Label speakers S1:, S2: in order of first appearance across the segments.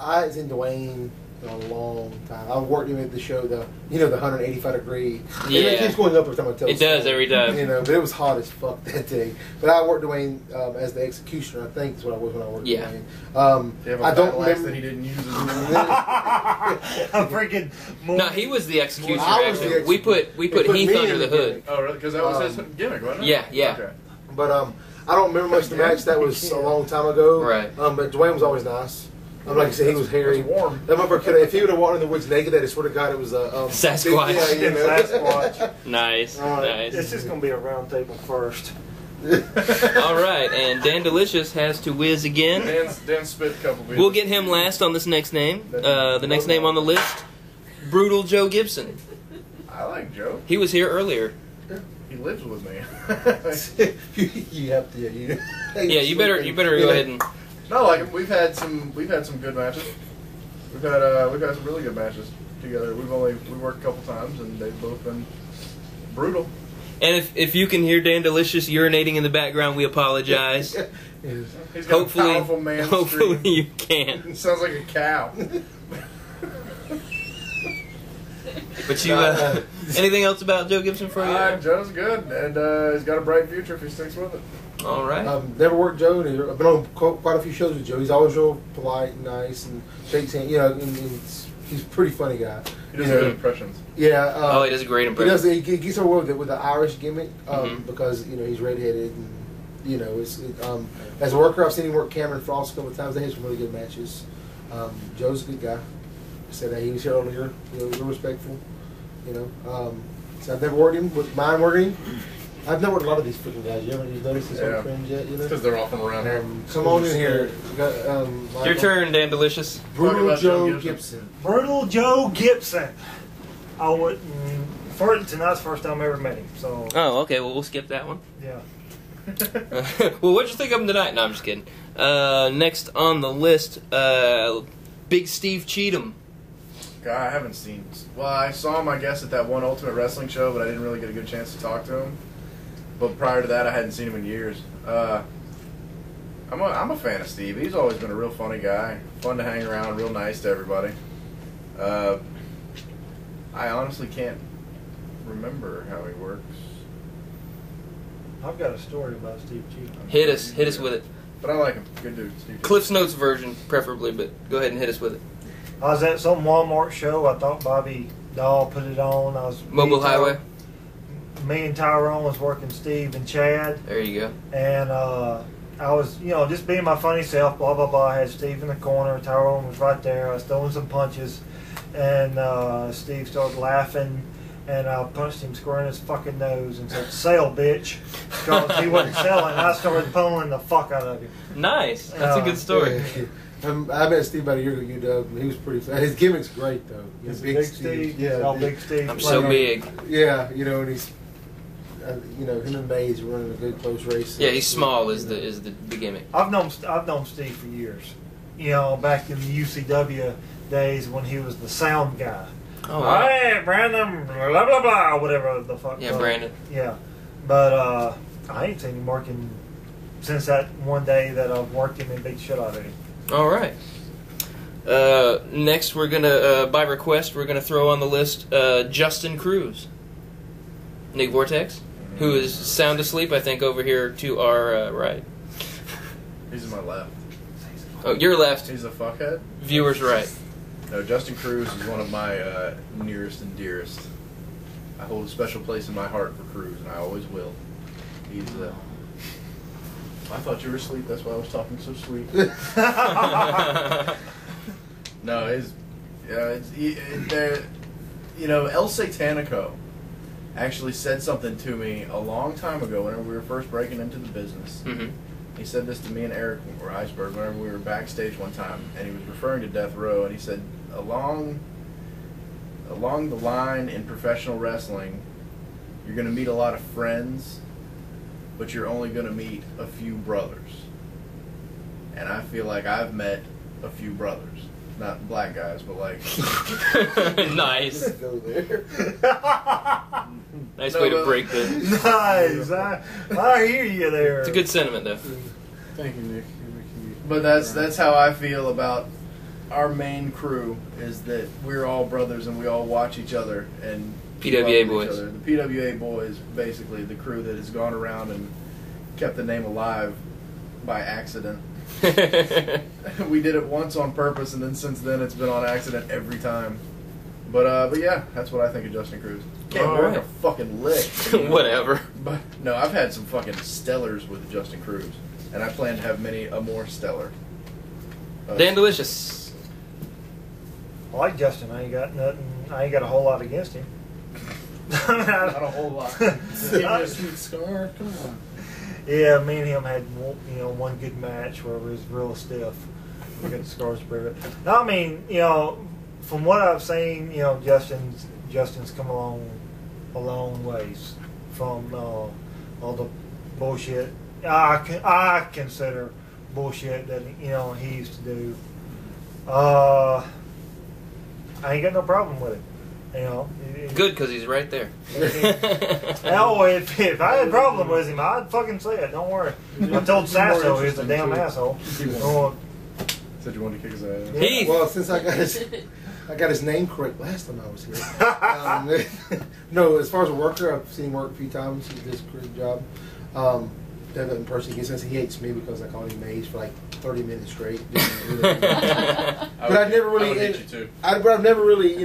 S1: I haven't seen Dwayne in a long time. I worked him at the show, the 185-degree.
S2: Yeah.
S1: It keeps going up every time I tell
S2: It does every time.
S1: But it was hot as fuck that day. But I worked Dwayne as the executioner. I think is what I was when I worked Dwayne. I don't remember
S3: that he didn't use.
S4: I'm freaking.
S2: No, he was the executioner.
S1: I was
S2: Actually,
S1: the
S2: we put Heath under the hood.
S3: Oh, really? Because that was his gimmick, wasn't it?
S2: Yeah.
S3: Okay.
S1: But I don't remember much of the match. That was a long time ago.
S2: Right.
S1: But Dwayne was always nice. Like I said, he was hairy.
S3: Warm.
S1: That motherfucker could have, if he would have walked in the woods naked, I swear to God, it was a
S2: Sasquatch.
S4: Sasquatch.
S2: Nice. Nice.
S4: It's just going to be a round table first.
S2: All right, and Dan Delicious has to whiz again.
S3: Dan spit a couple.
S2: We'll get him last on this next name. The next name on the list, Brutal Joe Gibson.
S3: I like Joe.
S2: He was here earlier.
S3: He lives with me.
S1: You have to.
S2: Yeah, you better go ahead and.
S3: No, like we've had some good matches. We've had some really good matches together. We worked a couple times and they've both been brutal.
S2: And if you can hear Dan Delicious urinating in the background, we apologize.
S3: He's got a powerful man
S2: hopefully
S3: scream.
S2: you can.
S3: It sounds like a cow.
S2: But you, anything else about Joe Gibson for you?
S3: Joe's good, and he's got a bright future if he sticks with it.
S2: All right.
S1: Never worked Joe. I've been on quite a few shows with Joe. He's always real polite and nice and shakes hands. And he's a pretty funny guy.
S3: He does good impressions.
S1: Yeah.
S2: He does a great impression.
S1: He gets away with the Irish gimmick because he's redheaded and as a worker I've seen him work Cameron Frost a couple of times. They had some really good matches. Joe's a good guy. I said that he was here earlier. Real respectful. So I've never worked him. With mine working. I've never worked a lot of these freaking guys. You ever noticed this on the fringe yet?
S3: Because they're all from around here.
S1: Come on in here.
S2: Your turn, Dan Delicious.
S1: Brutal Joe Gibson.
S4: Brutal Joe Gibson. I wouldn't. Tonight's the first time I ever met him. So.
S2: Oh, okay. Well, we'll skip that one.
S4: Yeah.
S2: Well, what'd you think of him tonight? No, I'm just kidding. Next on the list, Big Steve Cheatham.
S3: God, I haven't seen. Well, I saw him, I guess, at that one Ultimate Wrestling show, but I didn't really get a good chance to talk to him. But prior to that, I hadn't seen him in years. I'm a fan of Steve. He's always been a real funny guy, fun to hang around, real nice to everybody. I honestly can't remember how he works.
S4: I've got a story about Steve Cheatham.
S2: Hit us with it.
S3: But I like him. Good dude, Steve.
S2: Cliff's Notes version, preferably, but go ahead and hit us with it.
S4: I was at some Walmart show. I thought Bobby Dahl put it on.
S2: Mobile Highway.
S4: Me and Tyrone was working Steve and Chad.
S2: There you go.
S4: And I was, just being my funny self, blah, blah, blah. I had Steve in the corner. Tyrone was right there. I was throwing some punches. And Steve started laughing. And I punched him square in his fucking nose and said, "Sell, bitch." Because he wasn't selling. I started pulling the fuck out of him.
S2: Nice. That's a good story.
S1: I met Steve about a year ago, UW. He was pretty fun. His gimmick's great, though.
S4: He's Big Steve. Yeah, Big Steve.
S2: I'm so big.
S1: Yeah, and he's, him and Mays running a good close race.
S2: Yeah, he's small is the gimmick.
S4: I've known Steve for years. Back in the UCW days when he was the sound guy.
S2: Oh, wow.
S4: Hey, Brandon, blah, blah, blah, whatever the fuck.
S2: Yeah, Brandon.
S4: Yeah. But I ain't seen him working since that one day that I've worked him and beat the shit out of him.
S2: All right. Next, we're going to, by request, we're going to throw on the list Justin Cruz. Nick Vortex, who is sound asleep, I think, over here to our right.
S3: He's to my left.
S2: Oh, your left.
S3: He's a fuckhead?
S2: Viewer's right.
S3: No, Justin Cruz is one of my nearest and dearest. I hold a special place in my heart for Cruz, and I always will. He's I thought you were asleep. That's why I was talking so sweet. No, El Satanico actually said something to me a long time ago whenever we were first breaking into the business.
S2: Mm-hmm.
S3: He said this to me and Eric or Iceberg whenever we were backstage one time, and he was referring to Death Row, and he said, along the line in professional wrestling, you're going to meet a lot of friends, but you're only going to meet a few brothers. And I feel like I've met a few brothers. Not black guys, but like...
S2: Nice.
S1: Go there.
S2: Nice way to break the...
S4: Nice. I hear you there.
S2: It's a good sentiment, though.
S1: Thank you, Nick.
S3: But that's how I feel about our main crew is that we're all brothers and we all watch each other and
S2: PWA
S3: love each
S2: boys.
S3: other. The PWA boys, basically the crew that has gone around and kept the name alive by accident. We did it once on purpose, and then since then it's been on accident every time. But yeah, that's what I think of Justin Cruz. Can't
S2: All
S3: work
S2: right.
S3: a fucking lick.
S2: Whatever.
S3: But no, I've had some fucking stellars with Justin Cruz, and I plan to have many a more stellar.
S2: Dan Delicious.
S4: I like Justin. I ain't got nothing. I ain't got a whole lot against him.
S3: Not a whole lot.
S1: Give me a sweet scar. Come on.
S4: Yeah, me and him had one good match where it was real stiff. We got the scar spread. I mean, from what I've seen, Justin's come along a long ways from all the bullshit I consider bullshit that he used to do. I ain't got no problem with it.
S2: Good, because he's right there.
S4: Hell, if I had a problem with him, I'd fucking say it. Don't worry. I told Sasso he's a damn asshole.
S3: Said you wanted to kick his ass.
S4: Yeah.
S2: Heath.
S1: Well, since I got his name correct last time I was here. No, as far as a worker, I've seen him work a few times. He does a great job. Never in person against him. He hates me because I called him Maze for like 30 minutes straight. But I've never really,
S3: I would hate you too.
S1: But I've never really,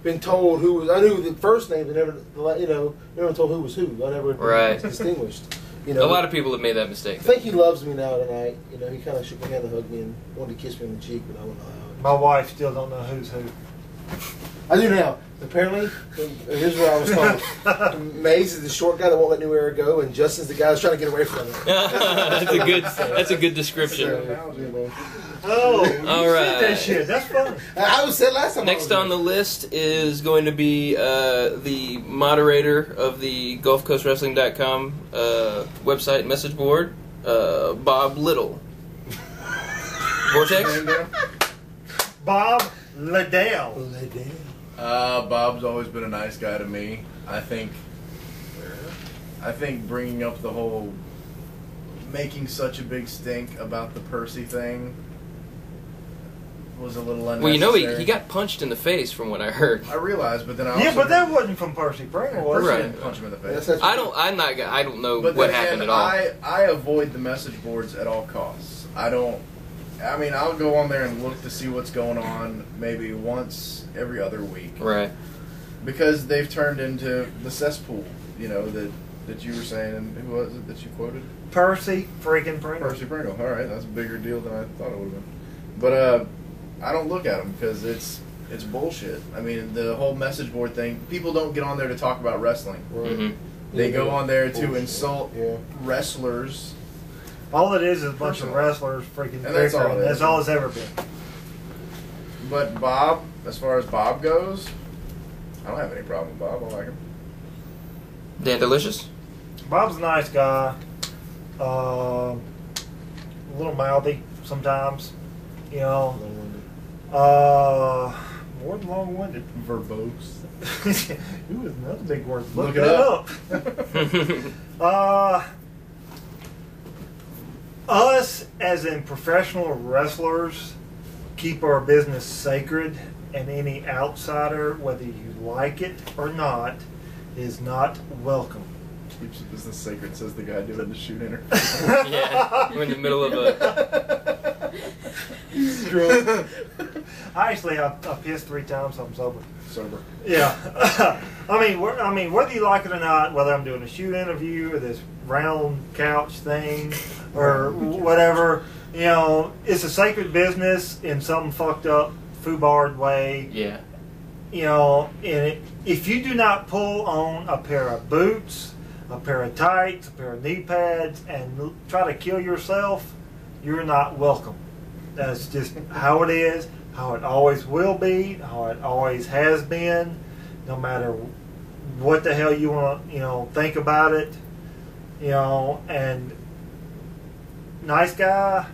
S1: been told who was. I knew the first name, but never, never told who was who. I never
S2: Right.
S1: distinguished.
S2: A lot of people have made that mistake.
S1: I think he loves me now tonight. He kind of shook my hand and hugged me and wanted to kiss me on the cheek, but I don't know how.
S4: My wife still don't know who's who.
S1: I do now. Apparently, here's what I was told. Maze is the short guy that won't let New Era go, and Justin's the guy that's trying to get away from it.
S2: That's a good description.
S4: Oh,
S2: All
S4: you
S2: right.
S4: said that shit. That's funny.
S1: I was said last time.
S2: Next on the list is going to be the moderator of the GulfCoastWrestling.com website message board, Bob Little. Vortex?
S4: Bob Liddell.
S3: Bob's always been a nice guy to me. I think bringing up the whole making such a big stink about the Percy thing was a little unnecessary.
S2: Well, he got punched in the face from what I heard.
S3: I realized, but then I also
S4: Yeah, but that wasn't from Percy Pringle, was
S3: Percy
S2: Right.
S3: didn't punch him in the face.
S1: That's
S2: I don't know
S3: But
S2: what
S3: then
S2: happened
S3: again,
S2: at all.
S3: I avoid the message boards at all costs. I'll go on there and look to see what's going on maybe once every other week.
S2: Right.
S3: Because they've turned into the cesspool, that you were saying, and who was it that you quoted?
S4: Percy freaking Pringle.
S3: Percy Pringle. All right, that's a bigger deal than I thought it would have been. But I don't look at them because it's bullshit. I mean, the whole message board thing, people don't get on there to talk about wrestling.
S2: Mm-hmm.
S3: They go on there to insult
S1: Yeah.
S3: wrestlers.
S4: All it is a bunch of wrestlers freaking
S3: And that's all
S4: bickering.
S3: it is.
S4: That's all it's ever been.
S3: But Bob, as far as Bob goes, I don't have any problem with Bob. I like him.
S2: Dan Delicious?
S4: Bob's a nice guy. A little mouthy sometimes. More than long-winded.
S3: Verbose.
S4: Ooh, another big word.
S3: Look
S4: that
S3: it up.
S4: Us, as in professional wrestlers, keep our business sacred, and any outsider, whether you like it or not, is not welcome.
S3: Keeps the business sacred, says the guy doing the shoot interview.
S2: Yeah, we're in the middle of a...
S4: I pissed 3 times, so I'm sober.
S3: Sober.
S4: Yeah. I mean, whether you like it or not, whether I'm doing a shoot interview or this round couch thing or whatever, it's a sacred business in some fucked up, foobarred way.
S2: Yeah.
S4: If you do not pull on a pair of boots, a pair of tights, a pair of knee pads, and try to kill yourself, you're not welcome. That's just how it is, how it always will be, how it always has been, no matter what the hell you want to, think about it. And nice guy,